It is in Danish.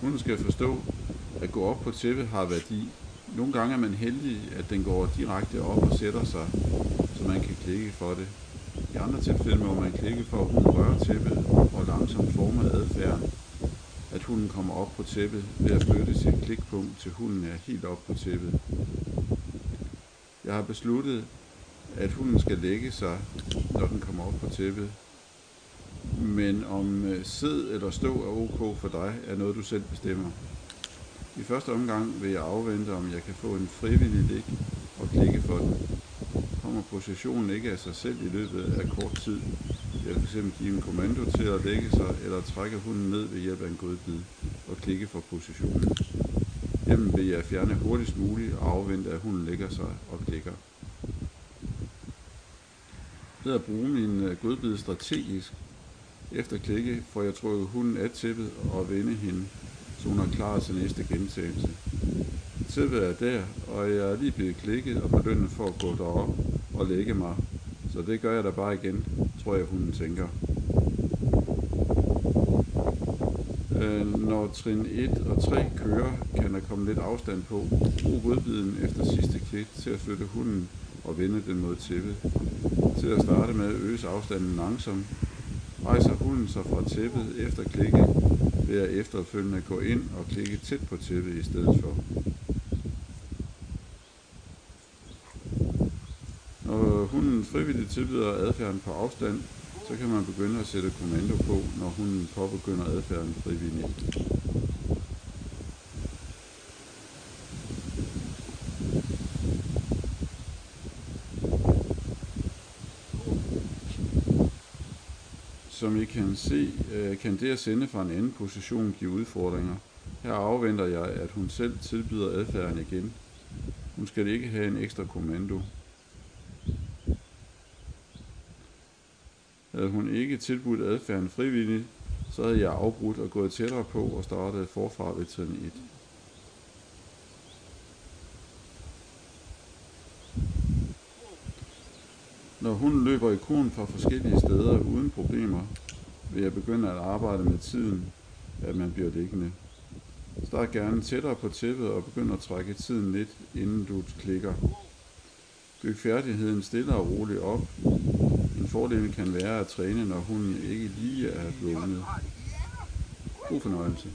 Hunden skal forstå, at gå op på tæppet har værdi. Nogle gange er man heldig, at den går direkte op og sætter sig, så man kan klikke for det. I andre tilfælde må man klikke for, at hunden rører tæppet og langsomt former adfærden, at hunden kommer op på tæppet ved at flytte sit klikpunkt til hunden er helt op på tæppet. Jeg har besluttet, at hunden skal lægge sig, når den kommer op på tæppet. Men om sid eller stå er ok for dig, er noget du selv bestemmer. I første omgang vil jeg afvente, om jeg kan få en frivillig lig og klikke for den. Kommer positionen ikke af sig selv i løbet af kort tid, jeg vil fx give en kommando til at lægge sig eller trække hunden ned ved hjælp af en godbid og klikke for positionen. Hjemmen vil jeg fjerne hurtigst muligt og afvente, at hunden lægger sig og klikker. Ved at bruge min godbid strategisk efter klikke, får jeg trukket hunden af tæppet og vende hende, så hun er klar til næste gentagelse. Tæppet er der, og jeg er lige blevet klikket og belønnet for at gå derop og lægge mig, så det gør jeg da bare igen, tror jeg hunden tænker. Når trin 1 og 3 kører, kan der komme lidt afstand på. Brug godbiden efter sidste klik til at flytte hunden og vende den mod tæppet. Til at starte med øges afstanden langsomt. Rejser hunden sig fra tæppet efter klikket, vil jeg efterfølgende gå ind og klikke tæt på tæppet i stedet for. Når hunden frivilligt tilbyder adfærden på afstand, så kan man begynde at sætte kommando på, når hunden påbegynder adfærden frivilligt. Som I kan se, kan det at sende fra en anden position give udfordringer. Her afventer jeg, at hun selv tilbyder adfærden igen. Hun skal ikke have en ekstra kommando. Havde hun ikke tilbudt adfærden frivilligt, så havde jeg afbrudt og gået tættere på og startet forfra ved trin 1. Når hunden løber i kurven fra forskellige steder uden problemer, vil jeg begynde at arbejde med tiden, at man bliver liggende. Start gerne tættere på tæppet og begynd at trække tiden lidt, inden du klikker. Byg færdigheden stille og roligt op. En fordel kan være at træne, når hunden ikke lige er vågnet. God fornøjelse.